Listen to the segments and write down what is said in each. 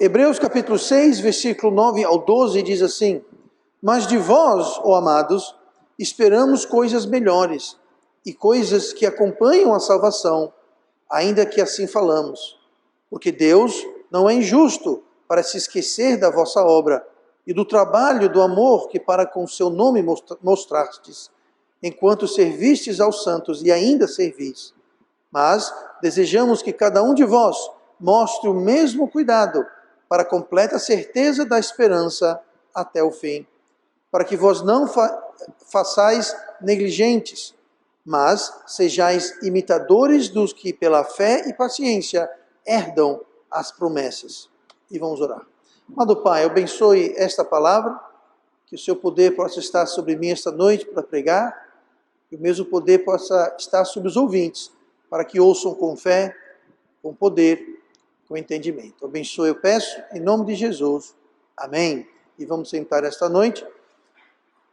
Hebreus capítulo 6, versículo 9 ao 12 diz assim: Mas de vós, ó amados, esperamos coisas melhores e coisas que acompanham a salvação, ainda que assim falamos. Porque Deus não é injusto para se esquecer da vossa obra e do trabalho do amor que para com seu nome mostrastes, enquanto servistes aos santos e ainda servis. Mas desejamos que cada um de vós mostre o mesmo cuidado para a completa certeza da esperança até o fim, para que vós não façais negligentes, mas sejais imitadores dos que pela fé e paciência herdam as promessas. E vamos orar. Amado Pai, abençoe esta palavra, que o seu poder possa estar sobre mim esta noite para pregar, que o mesmo poder possa estar sobre os ouvintes, para que ouçam com fé, com poder, com entendimento. Abençoe, eu peço, em nome de Jesus. Amém. E vamos sentar esta noite.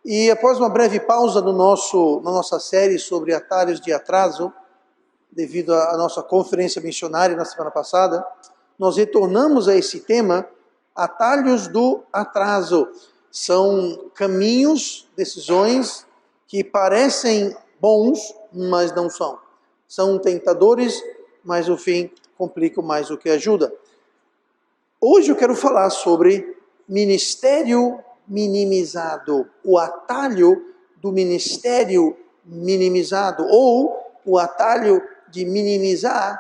E após uma breve pausa na nossa série sobre atalhos de atraso, devido à nossa conferência missionária na semana passada, nós retornamos a esse tema, atalhos do atraso. São caminhos, decisões que parecem bons, mas não são. São tentadores, mas no fim complicam mais do que ajuda. Hoje eu quero falar sobre ministério minimizado, o atalho do ministério minimizado, ou o atalho de minimizar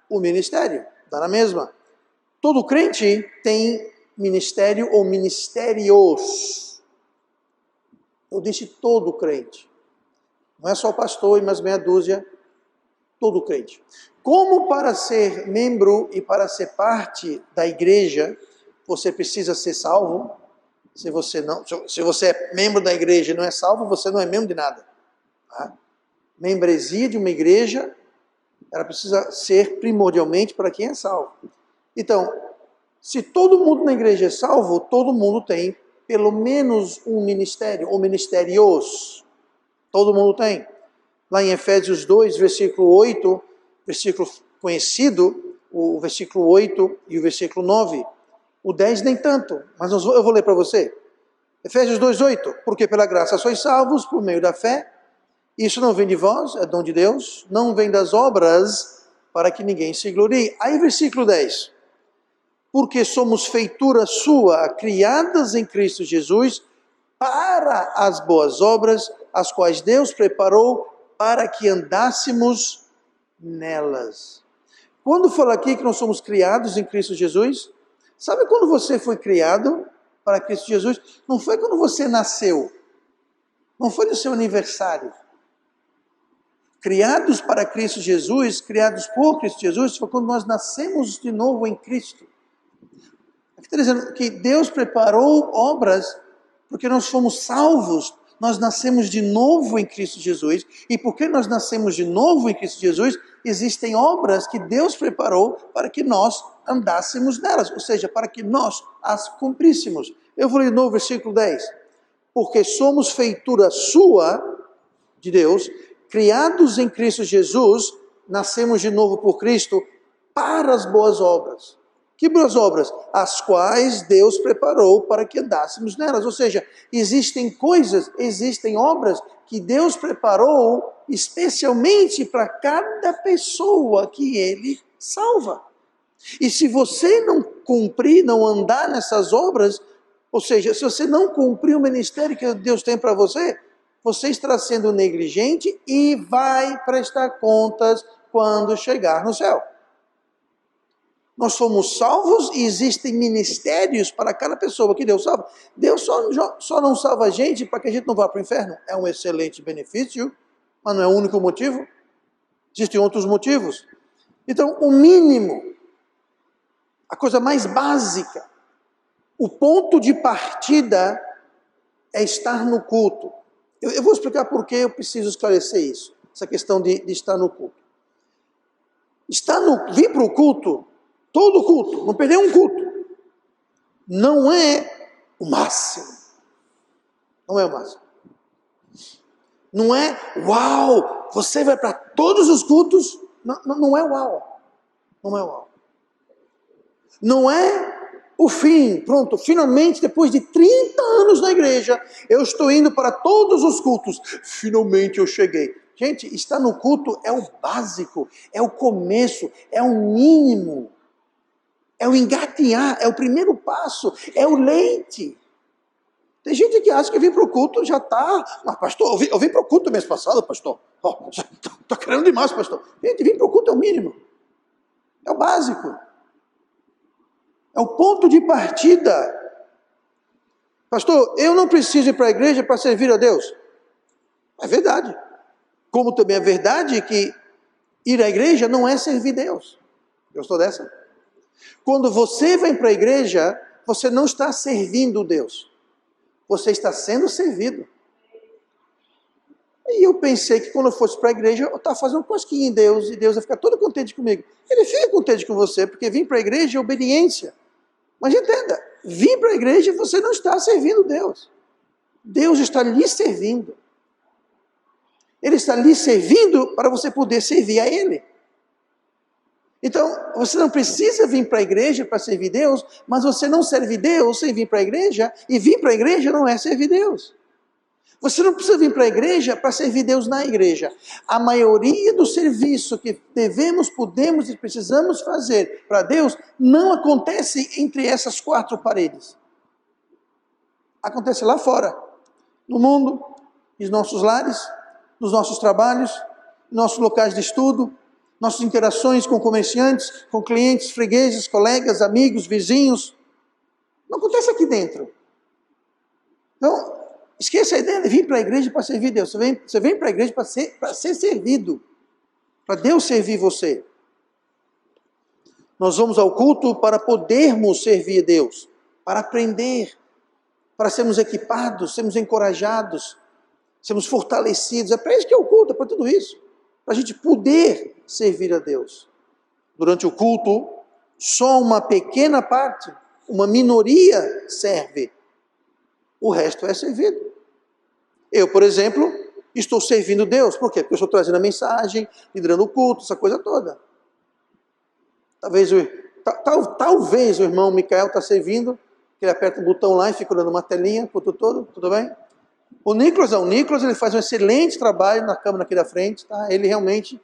o ministério. Dá na mesma. Todo crente tem ministério ou ministérios. Eu disse todo crente. Não é só o pastor e mais meia dúzia. Todo crente. Como para ser membro e para ser parte da igreja, você precisa ser salvo? Se você é membro da igreja e não é salvo, você não é membro de nada. Tá? Membresia de uma igreja, ela precisa ser primordialmente para quem é salvo. Então, se todo mundo na igreja é salvo, todo mundo tem pelo menos um ministério, ou ministérios. Todo mundo tem. Lá em Efésios 2, versículo 8, versículo conhecido, o versículo 8 e o versículo 9. O 10 nem tanto, mas eu vou ler para você. Efésios 2, 8. Porque pela graça sois salvos por meio da fé. Isso não vem de vós, é dom de Deus. Não vem das obras, para que ninguém se glorie. Aí versículo 10. Porque somos feitura sua, criadas em Cristo Jesus, para as boas obras, as quais Deus preparou para que andássemos nelas. Quando fala aqui que nós somos criados em Cristo Jesus, sabe quando você foi criado para Cristo Jesus? Não foi quando você nasceu, não foi no seu aniversário. Criados para Cristo Jesus, criados por Cristo Jesus, foi quando nós nascemos de novo em Cristo. Aqui está dizendo que Deus preparou obras porque nós fomos salvos. Nós nascemos de novo em Cristo Jesus, e porque nós nascemos de novo em Cristo Jesus, existem obras que Deus preparou para que nós andássemos nelas, ou seja, para que nós as cumpríssemos. Eu vou ler de novo o versículo 10. Porque somos feitura sua, de Deus, criados em Cristo Jesus, nascemos de novo por Cristo, para as boas obras. Que boas obras? As quais Deus preparou para que andássemos nelas. Ou seja, existem obras que Deus preparou especialmente para cada pessoa que Ele salva. E se você não cumprir, não andar nessas obras, ou seja, se você não cumprir o ministério que Deus tem para você, você estará sendo negligente e vai prestar contas quando chegar no céu. Nós somos salvos e existem ministérios para cada pessoa que Deus salva. Deus só não salva a gente para que a gente não vá para o inferno. É um excelente benefício, mas não é o único motivo. Existem outros motivos. Então, o mínimo, a coisa mais básica, o ponto de partida é estar no culto. Eu vou explicar por que eu preciso esclarecer isso, essa questão de estar no culto. Vir para o culto, todo culto, não perder um culto, não é o máximo. Não é o máximo. Não é, uau, você vai para todos os cultos. Não é uau. Não é uau. Não é o fim, pronto, finalmente, depois de 30 anos na igreja, eu estou indo para todos os cultos. Finalmente eu cheguei. Gente, estar no culto é o básico, é o começo, é o mínimo. É o engatinhar, é o primeiro passo, é o leite. Tem gente que acha que vir para o culto já está... Mas pastor, eu vim para o culto mês passado, pastor. Estou querendo demais, pastor. Gente, vir para o culto é o mínimo. É o básico. É o ponto de partida. Pastor, eu não preciso ir para a igreja para servir a Deus. É verdade. Como também é verdade que ir à igreja não é servir Deus. Gostou dessa? Quando você vem para a igreja, você não está servindo Deus. Você está sendo servido. E eu pensei que quando eu fosse para a igreja, eu estava fazendo cosquinha em Deus, e Deus ia ficar todo contente comigo. Ele fica contente com você, porque vir para a igreja é obediência. Mas entenda, vir para a igreja você não está servindo Deus. Deus está lhe servindo. Ele está lhe servindo para você poder servir a Ele. Então, você não precisa vir para a igreja para servir Deus, mas você não serve Deus sem vir para a igreja, e vir para a igreja não é servir Deus. Você não precisa vir para a igreja para servir Deus na igreja. A maioria do serviço que devemos, podemos e precisamos fazer para Deus não acontece entre essas quatro paredes. Acontece lá fora, no mundo, nos nossos lares, nos nossos trabalhos, nossos locais de estudo, nossas interações com comerciantes, com clientes, fregueses, colegas, amigos, vizinhos. Não acontece aqui dentro. Então, esqueça a ideia de vir para a igreja para servir Deus. Você vem para a igreja para ser servido. Para Deus servir você. Nós vamos ao culto para podermos servir Deus. Para aprender. Para sermos equipados, sermos encorajados, sermos fortalecidos. É para isso que é o culto, é para tudo isso. Para a gente poder servir a Deus. Durante o culto, só uma pequena parte, uma minoria serve. O resto é servido. Eu, por exemplo, estou servindo Deus. Por quê? Porque eu estou trazendo a mensagem, liderando o culto, essa coisa toda. Talvez o irmão Micael está servindo, que ele aperta o botão lá e fica olhando uma telinha, o culto todo, tudo bem? O Nicolas ele faz um excelente trabalho na câmera aqui da frente, tá? Ele realmente,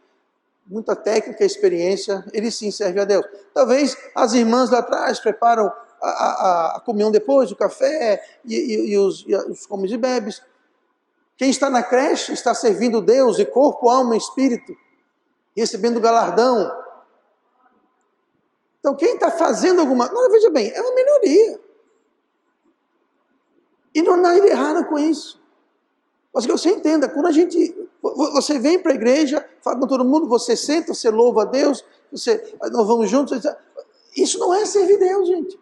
muita técnica, experiência, ele sim serve a Deus. Talvez as irmãs lá atrás preparam a comunhão depois, o café e os comes e bebes. Quem está na creche está servindo Deus de corpo, alma e espírito, recebendo galardão. Então quem está fazendo alguma coisa, veja bem, é uma minoria. E não há nada errado com isso. Mas que você entenda, quando você vem para a igreja, fala com todo mundo, você senta, você louva a Deus, nós vamos juntos, isso não é servir Deus, gente.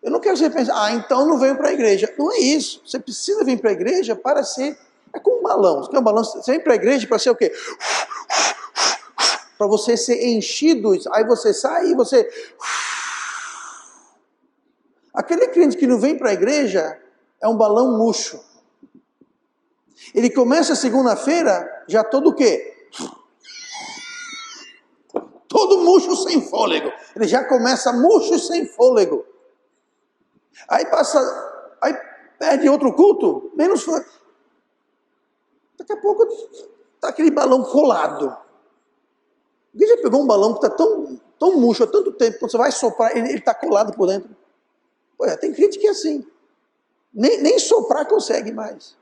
Eu não quero que você pense, então não venho para a igreja. Não é isso. Você precisa vir para a igreja para ser, é como um balão. Você quer um balão? Você vem para a igreja para ser o quê? Para você ser enchido, aí você sai e você... Aquele crente que não vem para a igreja é um balão murcho. Ele começa segunda-feira já todo o quê? Todo murcho sem fôlego. Ele já começa murcho sem fôlego. Aí perde outro culto, menos fôlego. Daqui a pouco está aquele balão colado. Alguém já pegou um balão que está tão murcho há tanto tempo, quando você vai soprar, ele está colado por dentro. Tem crente que é assim. Nem soprar consegue mais.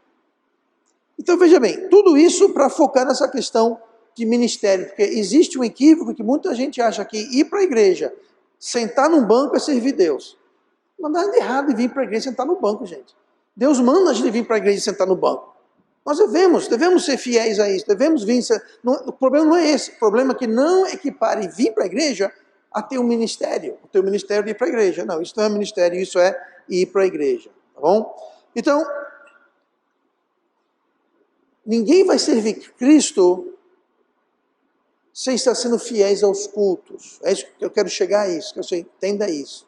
Então veja bem, tudo isso para focar nessa questão de ministério, porque existe um equívoco que muita gente acha que ir para a igreja, sentar num banco é servir Deus. Não dá nada errado em vir para a igreja e sentar no banco, gente. Deus manda a gente vir para a igreja e sentar no banco. Nós devemos ser fiéis a isso, devemos vir. O problema não é esse, o problema é que não equipare vir para a igreja a ter um ministério. O teu ministério de ir para a igreja. Não, isso não é ministério, isso é ir para a igreja. Tá bom? Então, ninguém vai servir Cristo sem estar sendo fiéis aos cultos. É isso que eu quero chegar a isso, que você entenda isso.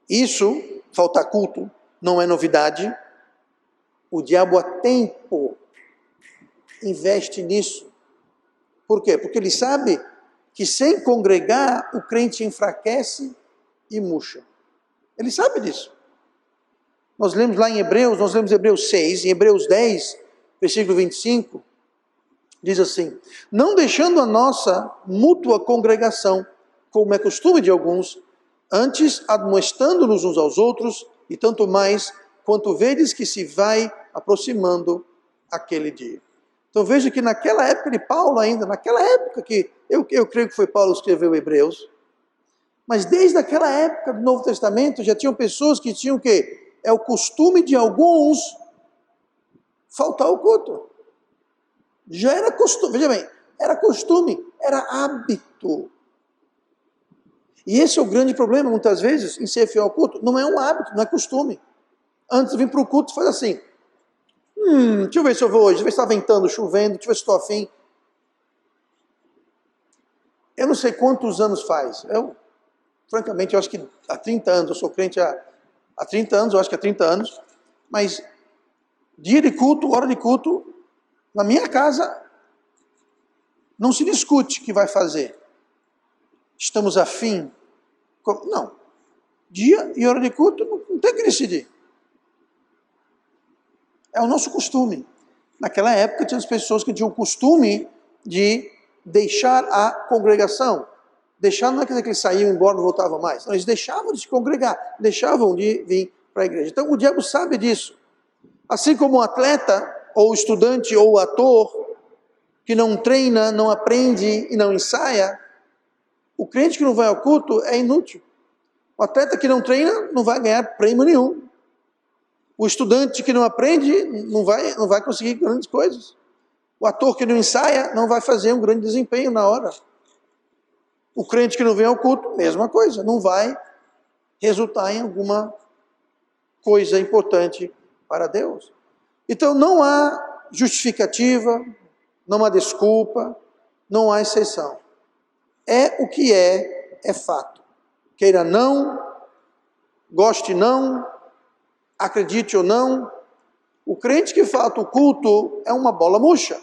Isso, faltar culto, não é novidade. O diabo há tempo investe nisso. Por quê? Porque ele sabe que sem congregar o crente enfraquece e murcha. Ele sabe disso. Nós lemos lá em Hebreus, nós lemos Hebreus 6, em Hebreus 10, versículo 25, diz assim: não deixando a nossa mútua congregação, como é costume de alguns, antes admoestando-nos uns aos outros, e tanto mais quanto vedes que se vai aproximando aquele dia. Então veja que naquela época de Paulo ainda, naquela época que eu creio que foi Paulo que escreveu Hebreus, mas desde aquela época do Novo Testamento já tinham pessoas que tinham o quê? É o costume de alguns faltar ao culto. Já era costume, veja bem, era costume, era hábito. E esse é o grande problema, muitas vezes, em ser fiel ao culto. Não é um hábito, não é costume. Antes de vir para o culto, faz assim: deixa eu ver se eu vou hoje, deixa eu ver se está ventando, chovendo, deixa eu ver se estou afim. Eu não sei quantos anos faz. Francamente, eu acho que há 30 anos, eu sou crente há 30 anos, eu acho que há 30 anos, mas dia de culto, hora de culto, na minha casa, não se discute o que vai fazer. Estamos afim? Não. Dia e hora de culto, não tem que decidir. É o nosso costume. Naquela época, tinha as pessoas que tinham o costume de deixar a congregação. Deixar não é quer dizer que eles saíam embora e não voltavam mais. Não, eles deixavam de se congregar, deixavam de vir para a igreja. Então o diabo sabe disso. Assim como um atleta, ou estudante, ou ator, que não treina, não aprende e não ensaia, o crente que não vai ao culto é inútil. O atleta que não treina não vai ganhar prêmio nenhum. O estudante que não aprende não vai conseguir grandes coisas. O ator que não ensaia não vai fazer um grande desempenho na hora. O crente que não vem ao culto, mesma coisa, não vai resultar em alguma coisa importante para Deus. Então não há justificativa, não há desculpa, não há exceção. É o que é fato. Queira não, goste não, acredite ou não, o crente que falta o culto é uma bola murcha.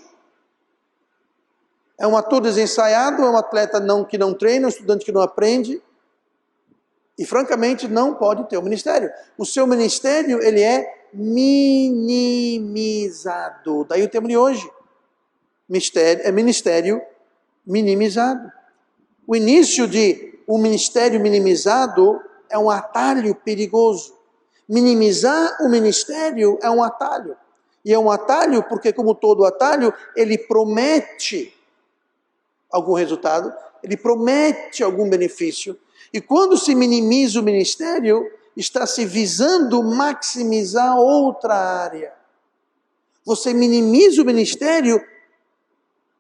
É um ator desensaiado, é um atleta que não treina, um estudante que não aprende, e francamente não pode ter um ministério. O seu ministério, ele é minimizado. Daí o tema de hoje. Ministério minimizado. O início de um ministério minimizado é um atalho perigoso. Minimizar o ministério é um atalho. E é um atalho porque, como todo atalho, ele promete algum resultado, ele promete algum benefício. E quando se minimiza o ministério, está se visando maximizar outra área. Você minimiza o ministério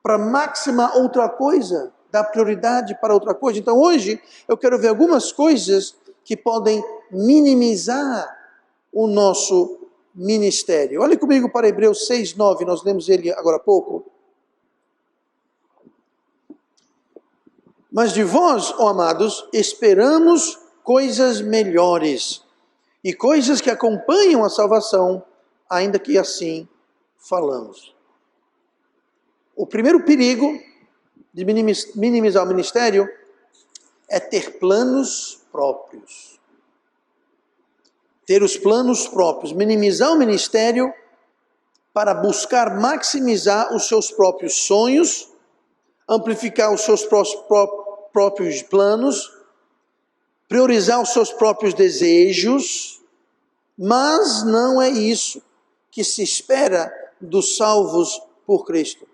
para maximar outra coisa, dar prioridade para outra coisa. Então hoje eu quero ver algumas coisas que podem minimizar o nosso ministério. Olhe comigo para Hebreus 6:9, nós lemos ele agora há pouco. Mas de vós, ó amados, esperamos coisas melhores e coisas que acompanham a salvação, ainda que assim falamos. O primeiro perigo de minimizar o ministério é ter planos próprios. Ter os planos próprios. Minimizar o ministério para buscar maximizar os seus próprios sonhos, amplificar os seus próprios planos, priorizar os seus próprios desejos, mas não é isso que se espera dos salvos por Cristo.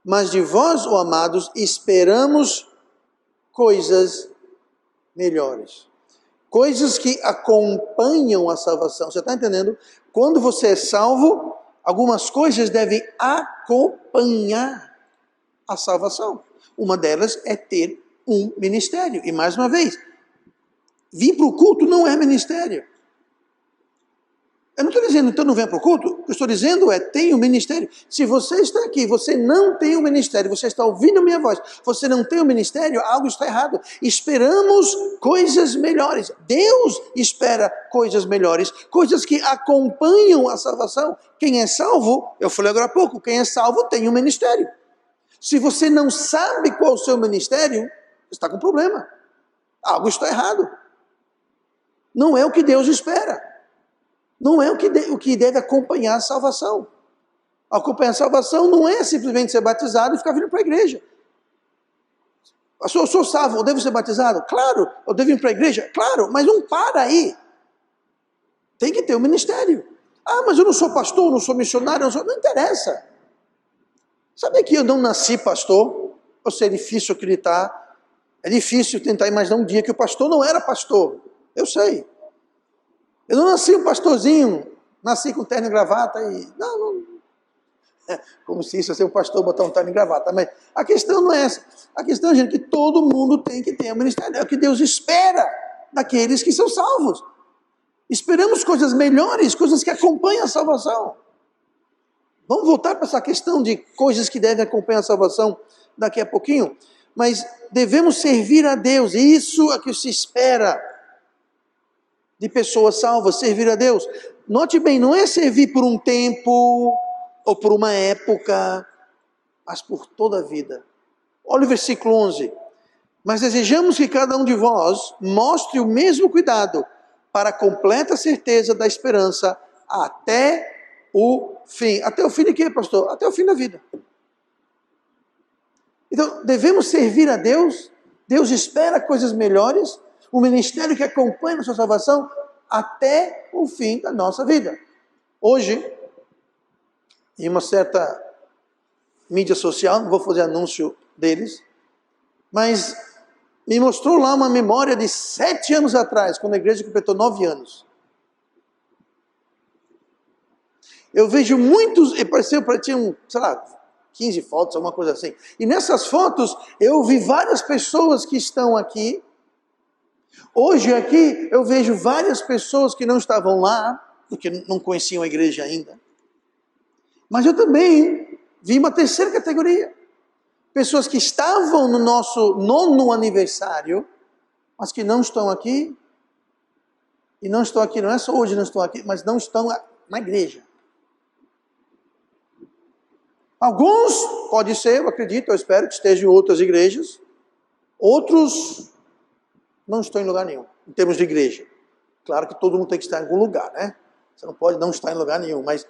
Mas de vós, ó amados, esperamos coisas melhores. Coisas que acompanham a salvação. Você está entendendo? Quando você é salvo, algumas coisas devem acompanhar a salvação. Uma delas é ter um ministério. E mais uma vez, vir para o culto não é ministério. Eu não estou dizendo, então não venha para o culto. O que eu estou dizendo é, tem um ministério. Se você está aqui, você não tem um ministério, você está ouvindo a minha voz, você não tem um ministério, algo está errado. Esperamos coisas melhores. Deus espera coisas melhores, coisas que acompanham a salvação. Quem é salvo, eu falei agora há pouco, quem é salvo tem um ministério. Se você não sabe qual é o seu ministério, você está com problema. Algo está errado. Não é o que Deus espera. Não é o que deve acompanhar a salvação. Acompanhar a salvação não é simplesmente ser batizado e ficar vindo para a igreja. Eu sou salvo, eu devo ser batizado? Claro. Eu devo ir para a igreja? Claro. Mas não para aí. Tem que ter um ministério. Ah, mas eu não sou pastor, não sou missionário, não interessa. Sabe que eu não nasci pastor? Eu sei, é difícil acreditar. É difícil tentar imaginar um dia que o pastor não era pastor. Eu sei. Eu não nasci um pastorzinho, nasci com terno e gravata e... Não. É como se isso ia ser um pastor botar um terno e gravata. Mas a questão não é essa. A questão é, gente, que todo mundo tem que ter um ministério. É o que Deus espera daqueles que são salvos. Esperamos coisas melhores, coisas que acompanham a salvação. Vamos voltar para essa questão de coisas que devem acompanhar a salvação daqui a pouquinho. Mas devemos servir a Deus. E isso é que se espera de pessoas salvas, servir a Deus. Note bem, não é servir por um tempo ou por uma época, mas por toda a vida. Olha o versículo 11. Mas desejamos que cada um de vós mostre o mesmo cuidado para a completa certeza da esperança até o fim. Até o fim de quê, pastor? Até o fim da vida. Então, devemos servir a Deus. Deus espera coisas melhores. O ministério que acompanha a sua salvação até o fim da nossa vida. Hoje, em uma certa mídia social, não vou fazer anúncio deles, mas me mostrou lá uma memória de 7 anos atrás, quando a igreja completou 9 anos. Eu vejo muitos, tinham, sei lá, 15 fotos, alguma coisa assim. E nessas fotos, eu vi várias pessoas que estão aqui. Hoje aqui, eu vejo várias pessoas que não estavam lá, porque não conheciam a igreja ainda. Mas eu também vi uma terceira categoria. Pessoas que estavam no nosso 9º aniversário, mas que não estão aqui. E não estão aqui, não é só hoje não estão aqui, mas não estão na igreja. Alguns, pode ser, eu acredito, eu espero que estejam em outras igrejas. Outros não estão em lugar nenhum, em termos de igreja. Claro que todo mundo tem que estar em algum lugar, né? Você não pode não estar em lugar nenhum, mas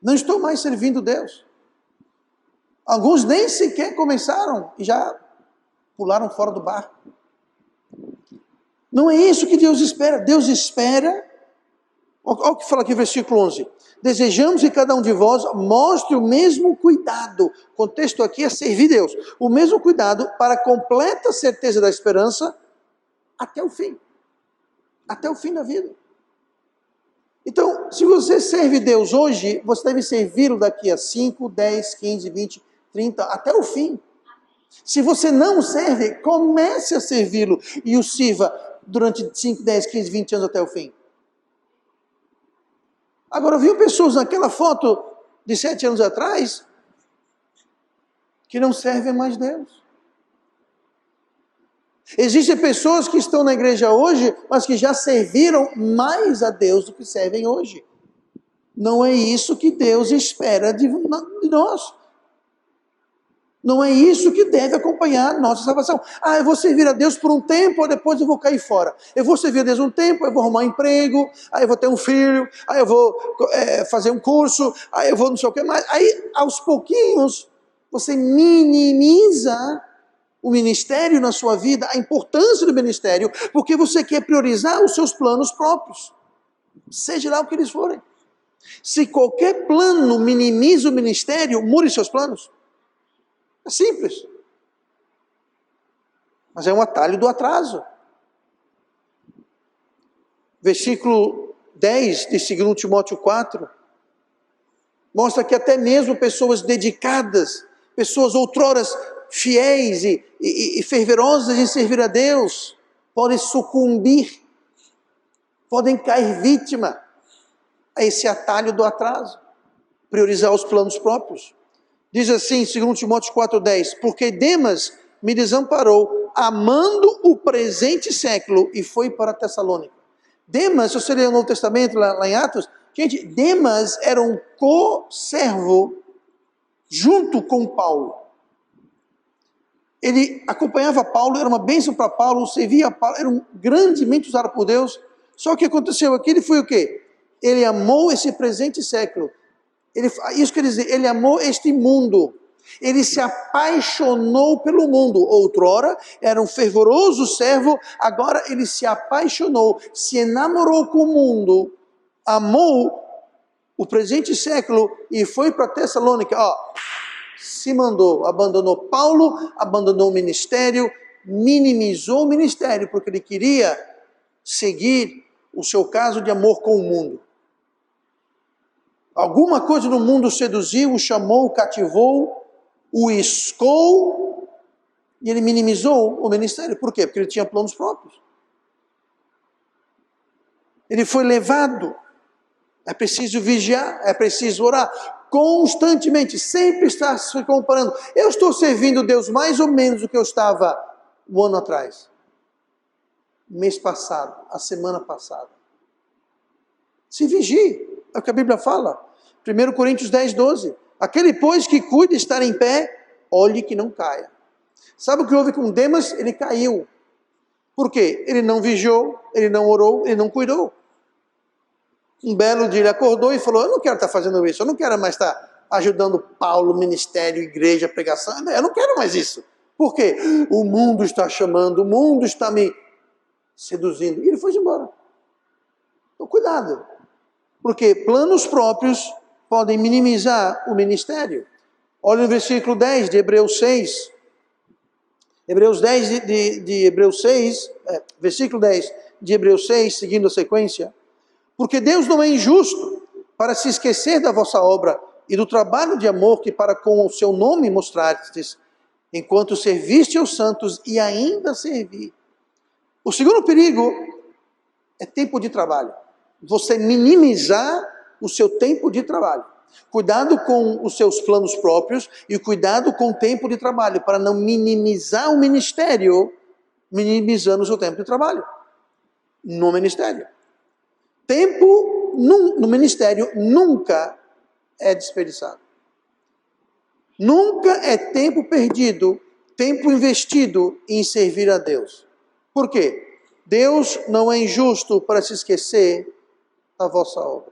não estão mais servindo Deus. Alguns nem sequer começaram e já pularam fora do barco. Não é isso que Deus espera. Deus espera, olha o que fala aqui, versículo 11. Desejamos que cada um de vós mostre o mesmo cuidado. O contexto aqui é servir Deus. O mesmo cuidado para a completa certeza da esperança até o fim. Até o fim da vida. Então, se você serve Deus hoje, você deve servi-lo daqui a 5, 10, 15, 20, 30, até o fim. Se você não serve, comece a servi-lo e o sirva durante 5, 10, 15, 20 anos até o fim. Agora, viu pessoas naquela foto de 7 anos atrás que não servem mais Deus. Existem pessoas que estão na igreja hoje, mas que já serviram mais a Deus do que servem hoje. Não é isso que Deus espera de nós. Não é isso que deve acompanhar a nossa salvação. Ah, eu vou servir a Deus por um tempo, ou depois eu vou cair fora. Eu vou servir a Deus um tempo, eu vou arrumar um emprego, aí eu vou ter um filho, aí eu vou fazer um curso, aí eu vou não sei o que mais. Aí, aos pouquinhos, você minimiza o ministério na sua vida, a importância do ministério, porque você quer priorizar os seus planos próprios, seja lá o que eles forem. Se qualquer plano minimiza o ministério, mude seus planos. É simples. Mas é um atalho do atraso. Versículo 10 de 2 Timóteo 4 mostra que até mesmo pessoas dedicadas, pessoas outroras fiéis e fervorosas em servir a Deus, podem sucumbir, podem cair vítima a esse atalho do atraso, priorizar os planos próprios. Diz assim, 2 Timóteo 4,10, porque Demas me desamparou, amando o presente século, e foi para Tessalônica. Demas, se você ler o Novo Testamento, lá em Atos, gente, Demas era um co-servo junto com Paulo. Ele acompanhava Paulo, era uma bênção para Paulo, servia a Paulo, era grandemente usado por Deus. Só que aconteceu aqui, ele foi o quê? Ele amou esse presente século. Isso quer dizer, ele amou este mundo. Ele se apaixonou pelo mundo. Outrora era um fervoroso servo, agora ele se apaixonou, se enamorou com o mundo, amou o presente século e foi para Tessalônica. Se mandou, abandonou Paulo, abandonou o ministério, minimizou o ministério, porque ele queria seguir o seu caso de amor com o mundo. Alguma coisa no mundo o seduziu, o chamou, o cativou, o escou, e ele minimizou o ministério. Por quê? Porque ele tinha planos próprios. Ele foi levado. É preciso vigiar, é preciso orar constantemente, sempre estar se comparando. Eu estou servindo Deus mais ou menos do que eu estava um ano atrás, mês passado, a semana passada. Se vigie, é o que a Bíblia fala. 1 Coríntios 10, 12. Aquele, pois, que cuida de estar em pé, olhe que não caia. Sabe o que houve com Demas? Ele caiu. Por quê? Ele não vigiou, ele não orou, ele não cuidou. Um belo dia ele acordou e falou, eu não quero estar fazendo isso, eu não quero mais estar ajudando Paulo, ministério, igreja, pregação, eu não quero mais isso. Por quê? O mundo está chamando, o mundo está me seduzindo. E ele foi embora. Então cuidado, porque planos próprios podem minimizar o ministério. Olha no versículo 10 de Hebreus 6. Hebreus 10 de Hebreus 6, versículo 10 de Hebreus 6, seguindo a sequência. Porque Deus não é injusto para se esquecer da vossa obra e do trabalho de amor que para com o seu nome mostrastes, enquanto serviste aos santos e ainda servir. O segundo perigo é tempo de trabalho. Você minimizar o seu tempo de trabalho. Cuidado com os seus planos próprios e cuidado com o tempo de trabalho, para não minimizar o ministério, minimizando o seu tempo de trabalho no ministério. Tempo no ministério nunca é desperdiçado. Nunca é tempo perdido, tempo investido em servir a Deus. Por quê? Deus não é injusto para se esquecer da vossa obra.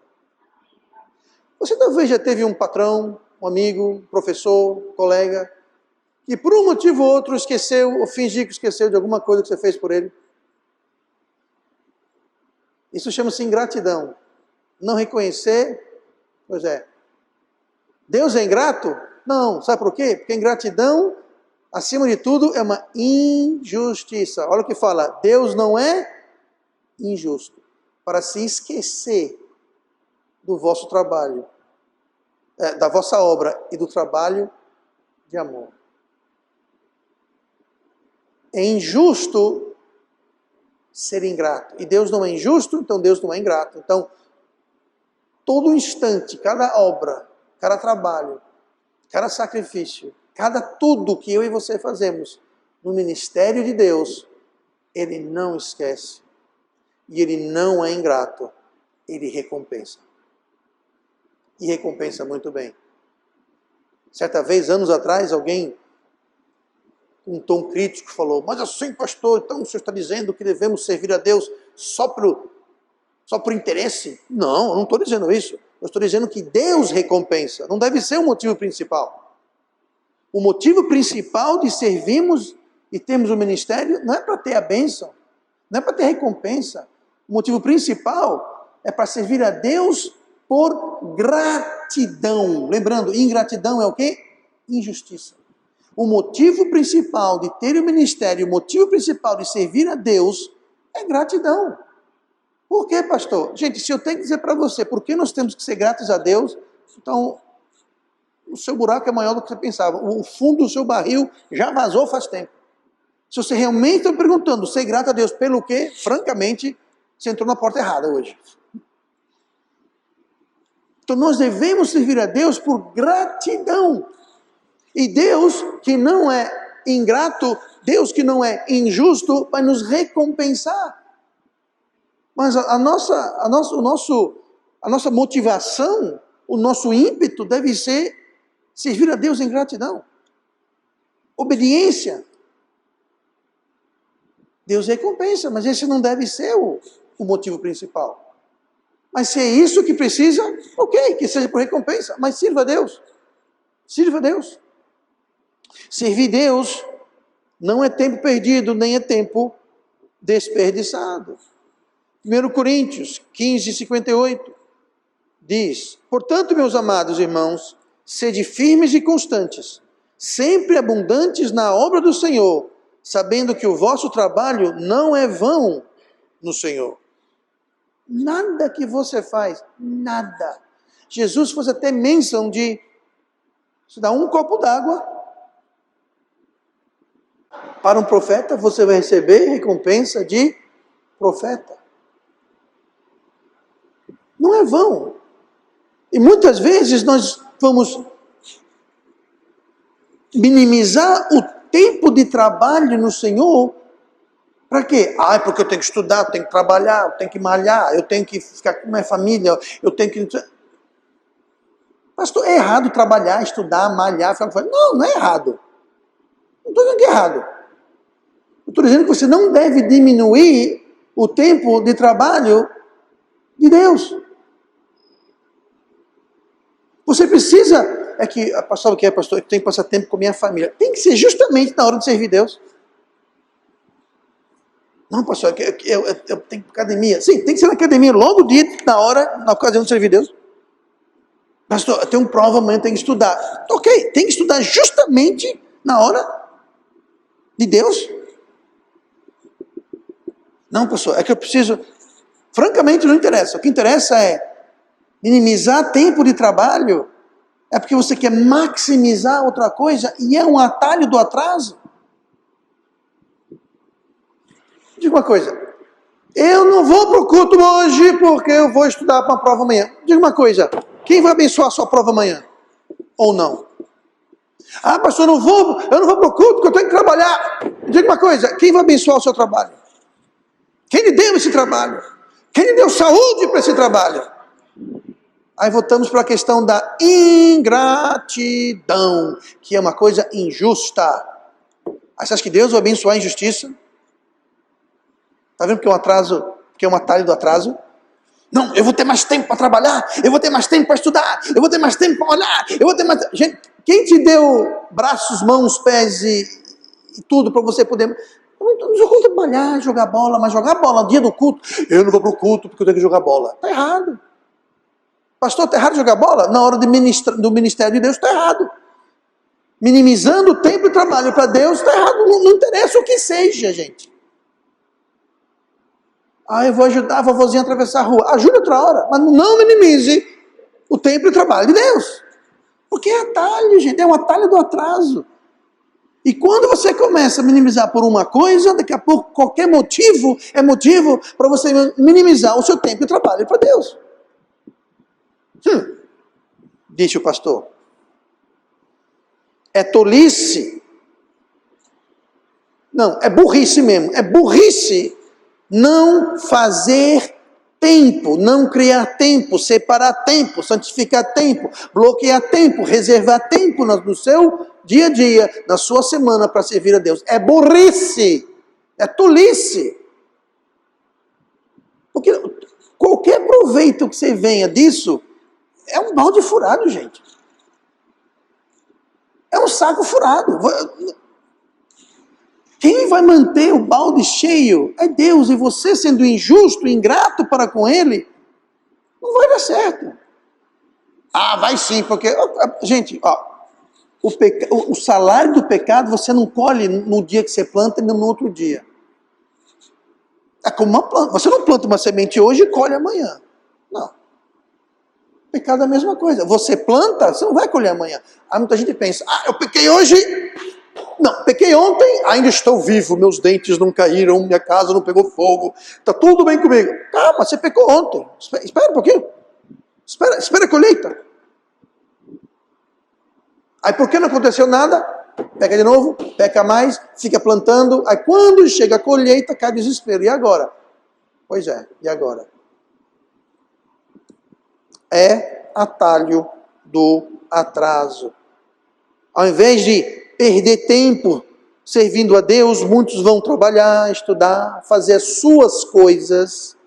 Você talvez já teve um patrão, um amigo, um professor, um colega, que por um motivo ou outro esqueceu ou fingiu que esqueceu de alguma coisa que você fez por ele. Isso chama-se ingratidão. Não reconhecer, pois é. Deus é ingrato? Não. Sabe por quê? Porque ingratidão, acima de tudo, é uma injustiça. Olha o que fala. Deus não é injusto para se esquecer do vosso trabalho, da vossa obra e do trabalho de amor. É injusto ser ingrato. E Deus não é injusto, então Deus não é ingrato. Então, todo instante, cada obra, cada trabalho, cada sacrifício, cada tudo que eu e você fazemos no ministério de Deus, Ele não esquece. E Ele não é ingrato. Ele recompensa. E recompensa muito bem. Certa vez, anos atrás, alguém, com um tom crítico, falou, mas assim, pastor, então o senhor está dizendo que devemos servir a Deus só por interesse? Não, eu não estou dizendo isso. Eu estou dizendo que Deus recompensa. Não deve ser o motivo principal. O motivo principal de servirmos e termos o ministério não é para ter a bênção, não é para ter recompensa. O motivo principal é para servir a Deus por gratidão. Lembrando, ingratidão é o quê? Injustiça. O motivo principal de ter o ministério, o motivo principal de servir a Deus é gratidão. Por quê, pastor? Gente, se eu tenho que dizer para você, por que nós temos que ser gratos a Deus? Então, o seu buraco é maior do que você pensava. O fundo do seu barril já vazou faz tempo. Se você realmente está perguntando, ser grato a Deus pelo quê? Francamente, você entrou na porta errada hoje. Então nós devemos servir a Deus por gratidão. E Deus que não é ingrato, Deus que não é injusto, vai nos recompensar. Mas a nossa motivação, o nosso ímpeto deve ser servir a Deus em gratidão. Obediência. Deus recompensa, mas esse não deve ser o motivo principal. Mas se é isso que precisa, ok, que seja por recompensa, mas sirva a Deus. Sirva a Deus. Servir Deus não é tempo perdido, nem é tempo desperdiçado. 1 Coríntios 15, 58 diz: portanto, meus amados irmãos, sede firmes e constantes, sempre abundantes na obra do Senhor, sabendo que o vosso trabalho não é vão no Senhor. Nada que você faz, nada. Jesus fez até menção de se dá um copo d'água para um profeta, você vai receber recompensa de profeta. Não é vão. E muitas vezes nós vamos minimizar o tempo de trabalho no Senhor. Para quê? É porque eu tenho que estudar, eu tenho que trabalhar, eu tenho que malhar, eu tenho que ficar com minha família, eu tenho que... Pastor, é errado trabalhar, estudar, malhar, ficar com família. Não, não é errado. Não estou dizendo que é errado. Eu estou dizendo que você não deve diminuir o tempo de trabalho de Deus. Você precisa... É que, sabe o que é, pastor? Eu tenho que passar tempo com minha família. Tem que ser justamente na hora de servir Deus. Não, pastor, eu tenho que ir para academia. Sim, tem que ser na academia logo na hora, na ocasião de servir Deus. Pastor, eu tenho prova amanhã, tenho que estudar. Ok, tem que estudar justamente na hora de Deus. Não, pastor, é que eu preciso... Francamente, não interessa. O que interessa é minimizar tempo de trabalho. É porque você quer maximizar outra coisa e é um atalho do atraso. Diga uma coisa, eu não vou para o culto hoje porque eu vou estudar para uma prova amanhã. Diga uma coisa, quem vai abençoar a sua prova amanhã? Ou não? Pastor, eu não vou para o culto porque eu tenho que trabalhar. Diga uma coisa, quem vai abençoar o seu trabalho? Quem lhe deu esse trabalho? Quem lhe deu saúde para esse trabalho? Aí voltamos para a questão da ingratidão, que é uma coisa injusta. Aí você acha que Deus vai abençoar a injustiça? Está vendo que é um atraso, que é um atalho do atraso? Não, eu vou ter mais tempo para trabalhar, eu vou ter mais tempo para estudar, eu vou ter mais tempo para olhar, eu vou ter mais... Gente, quem te deu braços, mãos, pés e tudo para você poder... Não vou trabalhar, jogar bola, mas jogar bola no dia do culto, eu não vou para o culto porque eu tenho que jogar bola. Está errado. Pastor, está errado jogar bola? Na hora do ministério de Deus, está errado. Minimizando o tempo de trabalho para Deus, está errado. Não interessa o que seja, gente. Eu vou ajudar a vovozinha a atravessar a rua. Ajude outra hora, mas não minimize o tempo de trabalho de Deus. Porque é atalho, gente, é um atalho do atraso. E quando você começa a minimizar por uma coisa, daqui a pouco qualquer motivo é motivo para você minimizar o seu tempo de trabalho para Deus. Disse o pastor. É tolice. Não, é burrice mesmo. É burrice não fazer tempo, não criar tempo, separar tempo, santificar tempo, bloquear tempo, reservar tempo no seu dia a dia, na sua semana para servir a Deus. É burrice, é tolice. Porque qualquer proveito que você venha disso é um balde furado, gente. É um saco furado. Quem vai manter o balde cheio é Deus, e você sendo injusto, ingrato para com Ele, não vai dar certo. Vai sim, porque... Gente, o salário do pecado você não colhe no dia que você planta e no outro dia. É como uma planta. Você não planta uma semente hoje e colhe amanhã. Não. O pecado é a mesma coisa. Você planta, você não vai colher amanhã. Aí muita gente pensa, eu pequei hoje... Não, pequei ontem, ainda estou vivo, meus dentes não caíram, minha casa não pegou fogo, está tudo bem comigo. Calma, você pecou ontem, espera um pouquinho, espera a colheita. Aí por que não aconteceu nada? Peca de novo, peca mais, fica plantando, aí quando chega a colheita, cai desespero. E agora? Pois é, e agora? É atalho do atraso. Ao invés de perder tempo servindo a Deus, muitos vão trabalhar, estudar, fazer as suas coisas.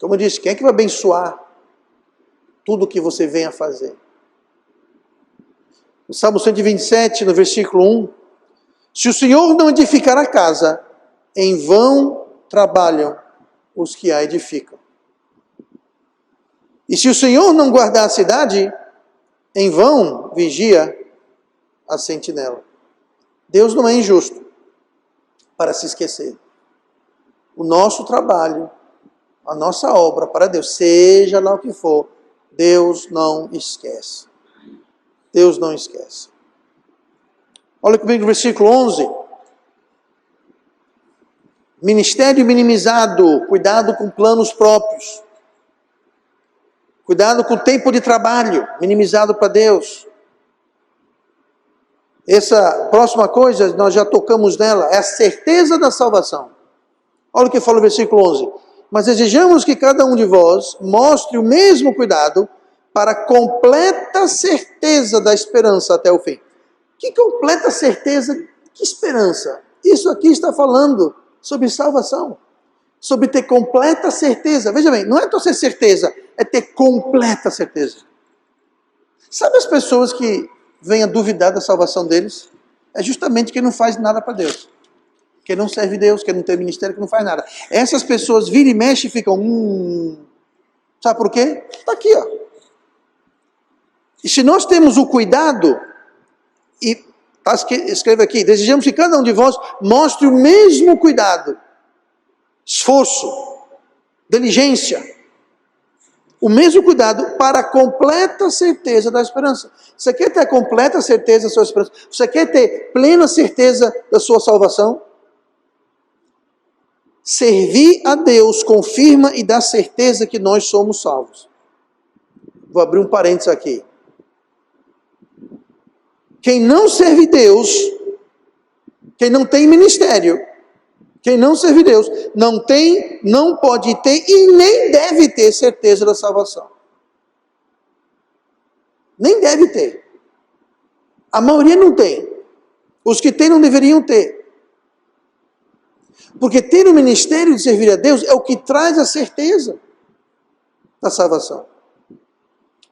Como eu disse, quem é que vai abençoar tudo o que você vem a fazer? No Salmo 127, no versículo 1, se o Senhor não edificar a casa, em vão trabalham os que a edificam. E se o Senhor não guardar a cidade, em vão vigia a sentinela. Deus não é injusto para se esquecer. O nosso trabalho, a nossa obra para Deus, seja lá o que for, Deus não esquece. Deus não esquece. Olha comigo no versículo 11. Ministério minimizado, cuidado com planos próprios. Cuidado com o tempo de trabalho, minimizado para Deus. Essa próxima coisa, nós já tocamos nela, é a certeza da salvação. Olha o que fala o versículo 11. Mas desejamos que cada um de vós mostre o mesmo cuidado para a completa certeza da esperança até o fim. Que completa certeza? Que esperança? Isso aqui está falando sobre salvação. Sobre ter completa certeza. Veja bem, não é ter certeza, é ter completa certeza. Sabe as pessoas que vêm a duvidar da salvação deles? É justamente quem não faz nada para Deus. Quem não serve Deus, quem não tem ministério, que não faz nada. Essas pessoas viram e mexem e ficam... Sabe por quê? Está aqui, ó. E se nós temos o cuidado, e escreve aqui, desejamos que cada um de vós mostre o mesmo cuidado, esforço, diligência, o mesmo cuidado para a completa certeza da esperança. Você quer ter a completa certeza da sua esperança? Você quer ter plena certeza da sua salvação? Servir a Deus confirma e dá certeza que nós somos salvos. Vou abrir um parênteses aqui. Quem não serve Deus, quem não tem ministério, quem não serve Deus, não pode ter e nem deve ter certeza da salvação. Nem deve ter. A maioria não tem. Os que têm não deveriam ter. Porque ter o ministério de servir a Deus é o que traz a certeza da salvação.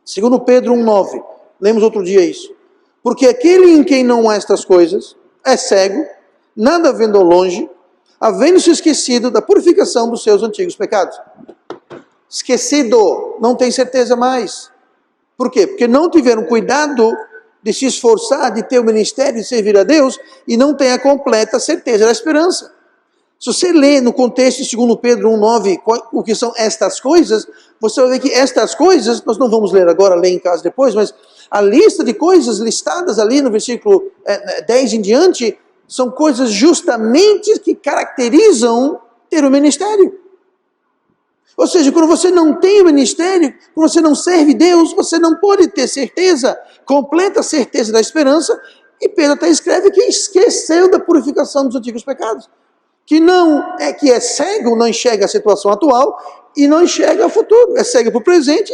Segundo Pedro 1,9, lemos outro dia isso. Porque aquele em quem não há estas coisas é cego, nada vendo ao longe, havendo-se esquecido da purificação dos seus antigos pecados. Esquecido, não tem certeza mais. Por quê? Porque não tiveram cuidado de se esforçar, de ter o ministério de servir a Deus e não tem a completa certeza da esperança. Se você lê no contexto de 2 Pedro 1,9 o que são estas coisas, você vai ver que estas coisas, nós não vamos ler agora, ler em casa depois, mas a lista de coisas listadas ali no versículo 10 em diante, são coisas justamente que caracterizam ter o ministério. Ou seja, quando você não tem o ministério, quando você não serve Deus, você não pode ter certeza, completa certeza da esperança, e Pedro até escreve que esqueceu da purificação dos antigos pecados. Que é cego, não enxerga a situação atual e não enxerga o futuro. É cego para o presente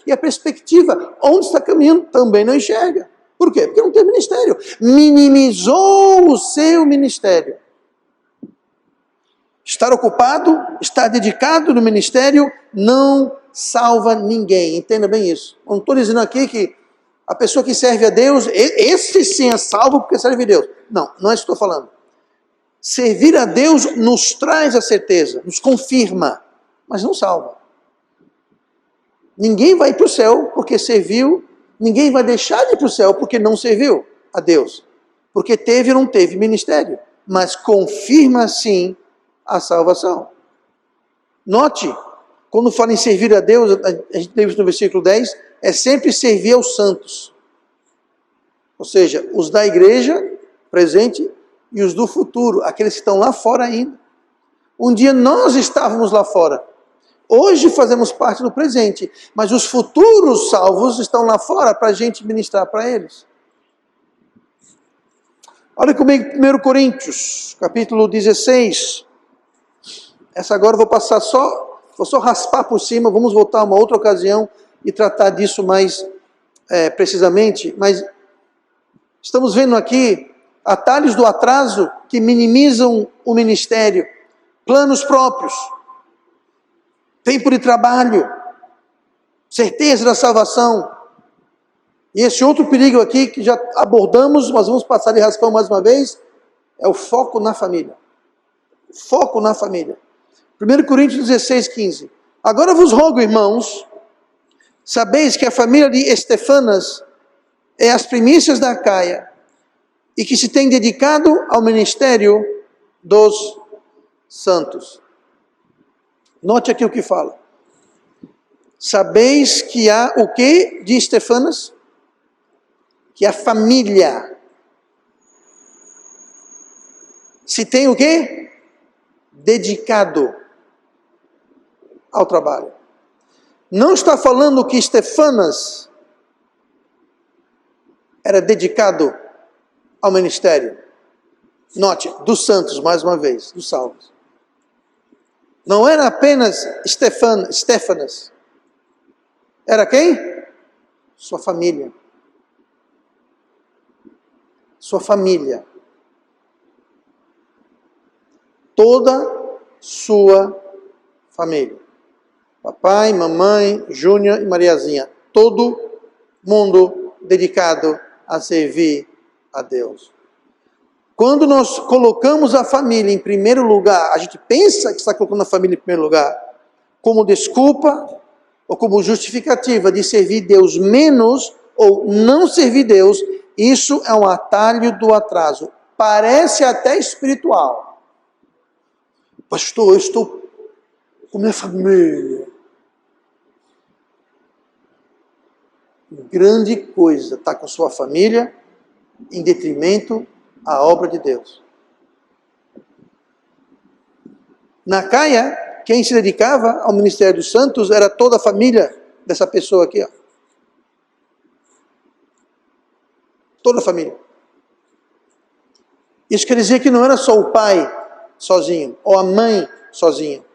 e a perspectiva, onde está caminhando, também não enxerga. Por quê? Porque não tem ministério. Minimizou o seu ministério. Estar ocupado, estar dedicado no ministério, não salva ninguém. Entenda bem isso. Não estou dizendo aqui que a pessoa que serve a Deus, esse sim é salvo porque serve a Deus. Não, não é isso que estou falando. Servir a Deus nos traz a certeza, nos confirma, mas não salva. Ninguém vai para o céu porque serviu, ninguém vai deixar de ir para o céu porque não serviu a Deus. Porque teve ou não teve ministério, mas confirma sim a salvação. Note, quando fala em servir a Deus, a gente lê isso no versículo 10, é sempre servir aos santos. Ou seja, os da igreja presente e os do futuro, aqueles que estão lá fora ainda. Um dia nós estávamos lá fora. Hoje fazemos parte do presente, mas os futuros salvos estão lá fora para a gente ministrar para eles. Olha comigo 1 Coríntios, capítulo 16. Essa agora eu vou só raspar por cima, vamos voltar a uma outra ocasião e tratar disso mais precisamente, mas Estamos vendo aqui atalhos do atraso que minimizam o ministério, planos próprios, tempo de trabalho, certeza da salvação. E esse outro perigo aqui que já abordamos, mas vamos passar de raspão mais uma vez, é o foco na família. Foco na família. 1 Coríntios 16, 15. Agora vos rogo, irmãos, sabeis que a família de Estefanas é as primícias da Acaia e que se tem dedicado ao ministério dos santos. Note aqui o que fala. Sabeis que há o que de Estefanas? Que a família se tem o quê? Dedicado ao trabalho. Não está falando que Estefanas era dedicado ao ministério. Note, dos santos, mais uma vez, dos salvos. Não era apenas Stefanas. Era quem? Sua família. Sua família. Toda sua família. Papai, mamãe, Júnior e Mariazinha. Todo mundo dedicado a servir a Deus. Quando nós colocamos a família em primeiro lugar, a gente pensa que está colocando a família em primeiro lugar, como desculpa ou como justificativa de servir Deus menos ou não servir Deus, isso é um atalho do atraso. Parece até espiritual. Pastor, eu estou com minha família. Grande coisa estar com sua família em detrimento à obra de Deus. Na Acaia, quem se dedicava ao ministério dos santos era toda a família dessa pessoa aqui, ó. Toda a família. Isso quer dizer que não era só o pai sozinho, ou a mãe sozinha.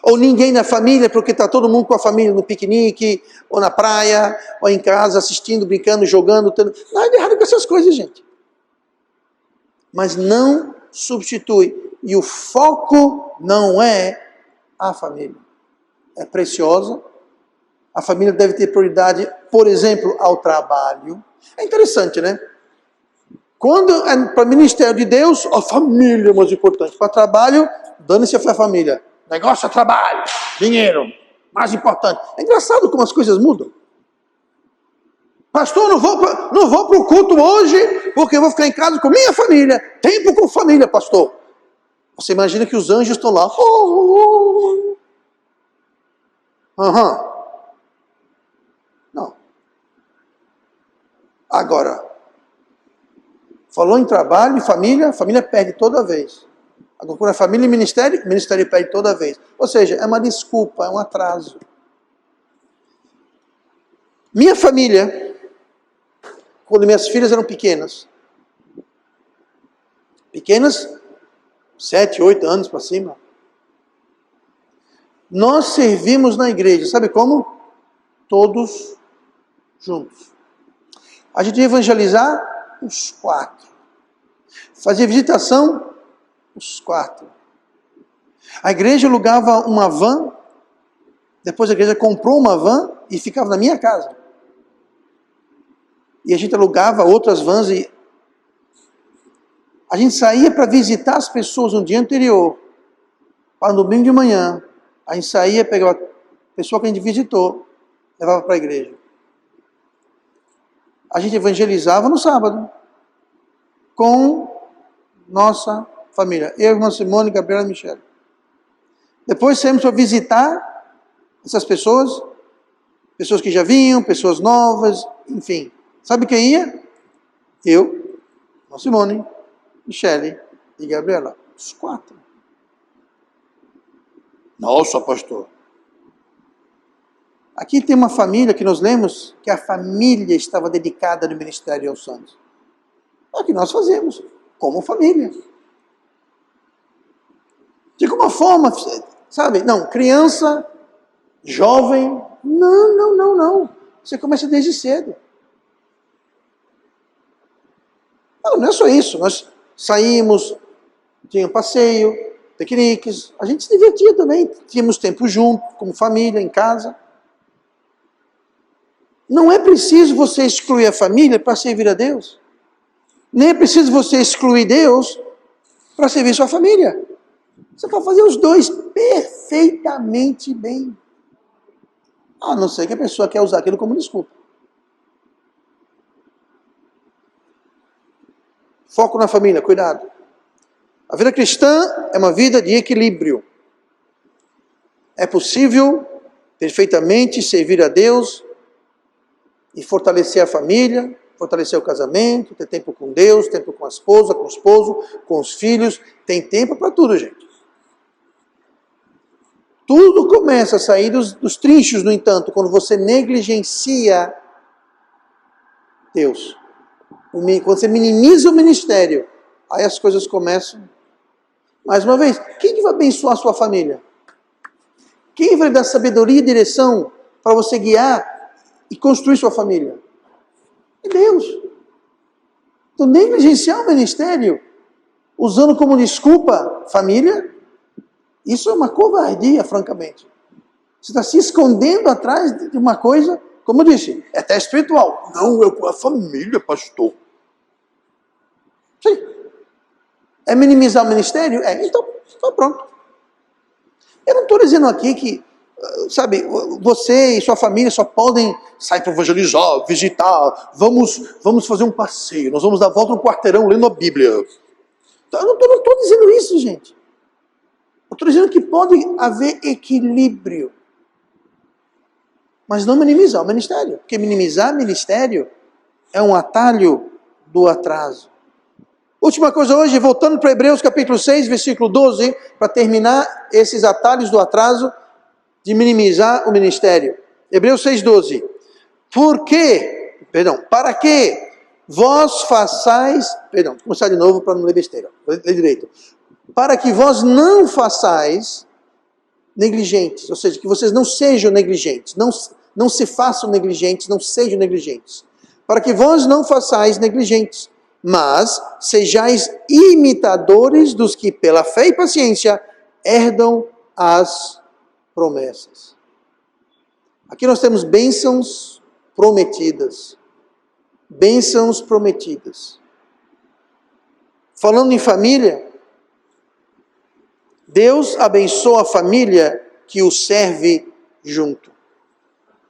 Ou ninguém na família, porque está todo mundo com a família no piquenique, ou na praia, ou em casa, assistindo, brincando, jogando. Nada de errado com essas coisas, gente. Mas não substitui. E o foco não é a família. É preciosa. A família deve ter prioridade, por exemplo, ao trabalho. É interessante, né? Quando é para o ministério de Deus, a família é mais importante. Para trabalho, dane-se a família. Negócio é trabalho, dinheiro, mais importante. É engraçado como as coisas mudam. Pastor, não vou para o culto hoje, porque eu vou ficar em casa com minha família. Tempo com família, pastor. Você imagina que os anjos estão lá. Não. Agora, falou em trabalho e família, a família perde toda vez. Agora, quando é família e ministério, o ministério perde toda vez. Ou seja, é uma desculpa, é um atraso. Minha família, quando minhas filhas eram pequenas, 7, 8 anos para cima, nós servimos na igreja, sabe como? Todos juntos. A gente ia evangelizar os 4. Fazia visitação os 4. A igreja alugava uma van, depois a igreja comprou uma van e ficava na minha casa. E a gente alugava outras vans e a gente saía para visitar as pessoas no dia anterior, para no domingo de manhã. A gente saía, pegava a pessoa que a gente visitou, levava para a igreja. A gente evangelizava no sábado, com nossa família. Eu, irmã Simone, Gabriela e Michele. Depois saímos para visitar essas pessoas que já vinham, pessoas novas, enfim. Sabe quem ia? Eu, irmã Simone, Michele e Gabriela. Os 4. Nossa, pastor. Aqui tem uma família que nós lemos que a família estava dedicada no ministério aos santos. É o que nós fazemos, como família. De alguma forma, sabe? Não, criança, jovem, não. Você começa desde cedo. Não, não é só isso. Nós saímos, tinha um passeio, piqueniques, a gente se divertia também, tínhamos tempo junto, como família, em casa. Não é preciso você excluir a família para servir a Deus. Nem é preciso você excluir Deus para servir sua família. Você pode fazer os dois perfeitamente bem. A não ser que a pessoa quer usar aquilo como desculpa. Foco na família, cuidado. A vida cristã é uma vida de equilíbrio. É possível perfeitamente servir a Deus e fortalecer a família, fortalecer o casamento, ter tempo com Deus, tempo com a esposa, com o esposo, com os filhos. Tem tempo para tudo, gente. Tudo começa a sair dos trinchos, no entanto, quando você negligencia Deus. Quando você minimiza o ministério, aí as coisas começam. Mais uma vez, quem vai abençoar a sua família? Quem vai dar sabedoria e direção para você guiar e construir sua família? É Deus. Então, negligenciar o ministério, usando como desculpa família, isso é uma covardia, francamente. Você está se escondendo atrás de uma coisa, como eu disse, é até espiritual. Não, a família, pastor. Sim. É minimizar o ministério? Então pronto. Eu não estou dizendo aqui que, sabe, você e sua família só podem sair para evangelizar, visitar, vamos fazer um passeio, nós vamos dar a volta no quarteirão lendo a Bíblia. Então, eu não estou dizendo isso, gente. Eu estou dizendo que pode haver equilíbrio, mas não minimizar o ministério, porque minimizar o ministério é um atalho do atraso. Última coisa hoje, voltando para Hebreus capítulo 6, versículo 12, para terminar esses atalhos do atraso de minimizar o ministério. Hebreus 6, 12. Para que vós façais, vou começar de novo para não ler besteira, vou ler direito. Para que vós não façais negligentes, ou seja, que vocês não sejam negligentes, não se façam negligentes, não sejam negligentes. Para que vós não façais negligentes, mas sejais imitadores dos que pela fé e paciência herdam as promessas. Aqui nós temos bênçãos prometidas. Bênçãos prometidas. Falando em família, Deus abençoa a família que o serve junto.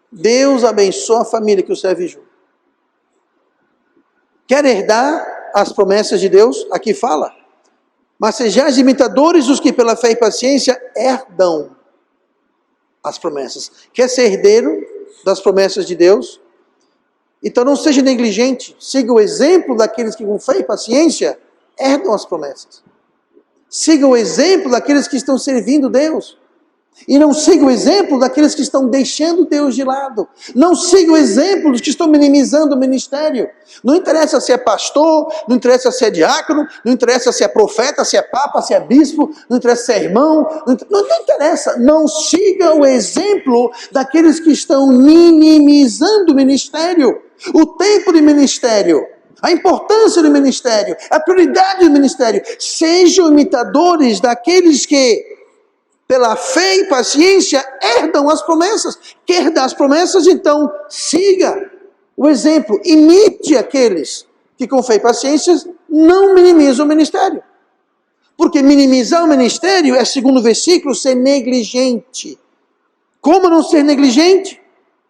Deus abençoa a família que o serve junto. Quer herdar as promessas de Deus? Aqui fala. Mas sejais imitadores dos que pela fé e paciência herdam as promessas. Quer ser herdeiro das promessas de Deus? Então não seja negligente. Siga o exemplo daqueles que com fé e paciência herdam as promessas. Siga o exemplo daqueles que estão servindo Deus. E não siga o exemplo daqueles que estão deixando Deus de lado. Não siga o exemplo dos que estão minimizando o ministério. Não interessa se é pastor, não interessa se é diácono, não interessa se é profeta, se é papa, se é bispo, não interessa se é irmão, não interessa. Não siga o exemplo daqueles que estão minimizando o ministério, o tempo de ministério, a importância do ministério, a prioridade do ministério. Sejam imitadores daqueles que pela fé e paciência herdam as promessas. Quer dar as promessas? Então siga o exemplo. Imite aqueles que com fé e paciência não minimizam o ministério. Porque minimizar o ministério é, segundo o versículo, ser negligente. Como não ser negligente?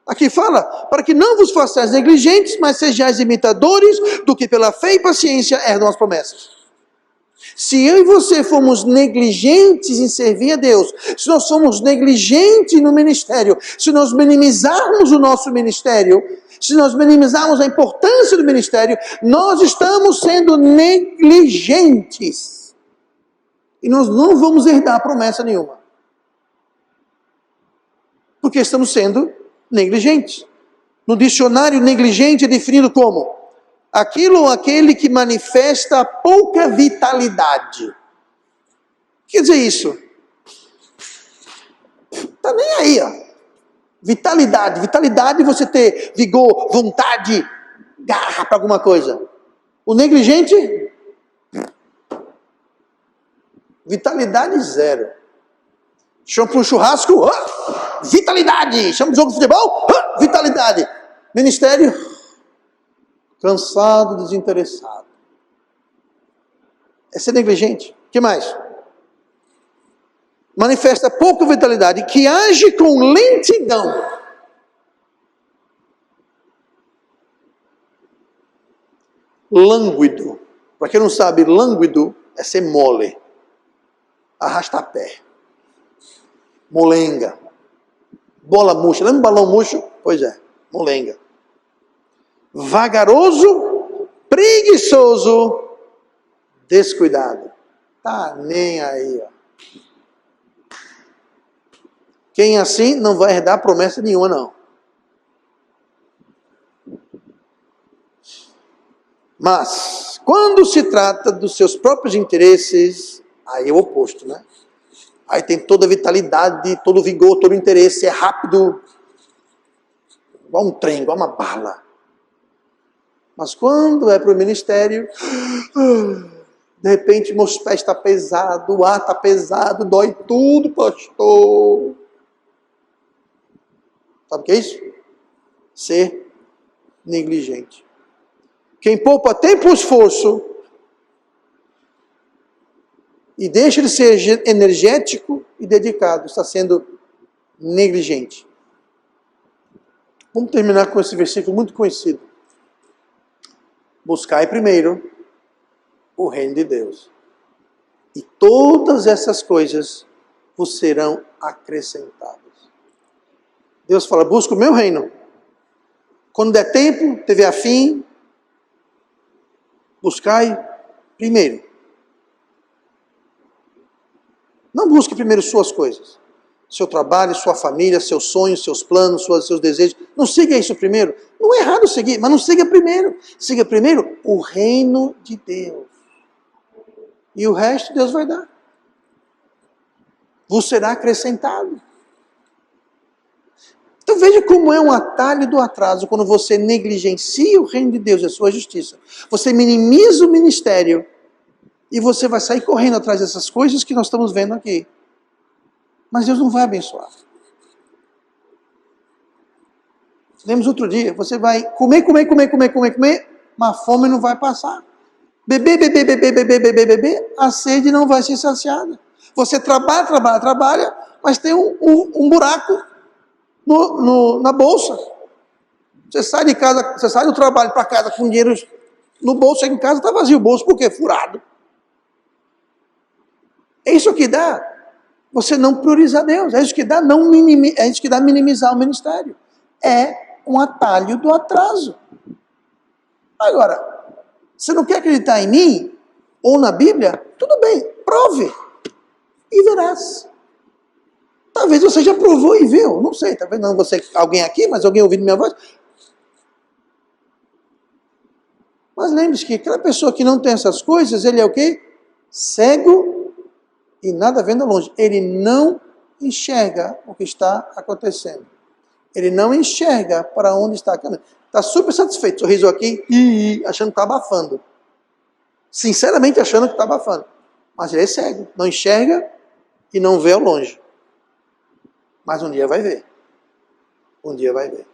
Aqui fala, para que não vos façais negligentes, mas sejais imitadores do que pela fé e paciência herdam as promessas. Se eu e você formos negligentes em servir a Deus, se nós somos negligentes no ministério, se nós minimizarmos o nosso ministério, se nós minimizarmos a importância do ministério, nós estamos sendo negligentes. E nós não vamos herdar promessa nenhuma. Porque estamos sendo negligentes. No dicionário, negligente é definido como aquilo ou aquele que manifesta pouca vitalidade. O que quer dizer isso? Está nem aí, ó. Vitalidade. Vitalidade é você ter vigor, vontade, garra para alguma coisa. O negligente, vitalidade zero. Chama para um churrasco, vitalidade. Chama para um jogo de futebol, vitalidade. Ministério, cansado, desinteressado. É ser negligente. O que mais? Manifesta pouca vitalidade, que age com lentidão. Lânguido. Para quem não sabe, lânguido é ser mole. Arrasta-pé. Molenga. Bola murcha. Lembra um balão murcho? Pois é, molenga. Vagaroso, preguiçoso, descuidado. Tá nem aí, ó. Quem é assim não vai herdar promessa nenhuma, não. Mas, quando se trata dos seus próprios interesses, aí é o oposto, né? Aí tem toda a vitalidade, todo o vigor, todo o interesse, é rápido, igual um trem, igual uma bala. Mas quando é para o ministério, de repente meus pés estão pesados, o ar está pesado, dói tudo, pastor. Sabe o que é isso? Ser negligente. Quem poupa tempo e esforço e deixa de ser energético e dedicado, está sendo negligente. Vamos terminar com esse versículo muito conhecido. Buscai primeiro o reino de Deus, e todas essas coisas vos serão acrescentadas. Deus fala, busca o meu reino. Quando der tempo, tiver afim, buscai primeiro. Não busque primeiro suas coisas. Seu trabalho, sua família, seus sonhos, seus planos, seus desejos. Não siga isso primeiro. Não é errado seguir, mas não siga primeiro. Siga primeiro o reino de Deus. E o resto Deus vai dar. Vos será acrescentado. Então veja como é um atalho do atraso quando você negligencia o reino de Deus e a sua justiça. Você minimiza o ministério e você vai sair correndo atrás dessas coisas que nós estamos vendo aqui. Mas Deus não vai abençoar. Lemos outro dia, você vai comer, mas a fome não vai passar. Beber, a sede não vai ser saciada. Você trabalha, mas tem um buraco na bolsa. Você sai de casa, você sai do trabalho para casa com dinheiro no bolso, chega em casa está vazio o bolso, por quê? Furado. É isso que dá você não priorizar Deus, é isso que dá minimizar o ministério. É um atalho do atraso. Agora, você não quer acreditar em mim ou na Bíblia? Tudo bem, prove e verás. Talvez você já provou e viu, não sei, talvez não você, alguém aqui, mas alguém ouvindo minha voz. Mas lembre-se que aquela pessoa que não tem essas coisas, ele é o quê? Cego e nada vendo longe. Ele não enxerga o que está acontecendo. Ele não enxerga para onde está a caminho. Está super satisfeito, sorriso aqui, achando que está abafando. Sinceramente achando que está abafando. Mas ele é cego, não enxerga e não vê ao longe. Mas um dia vai ver. Um dia vai ver.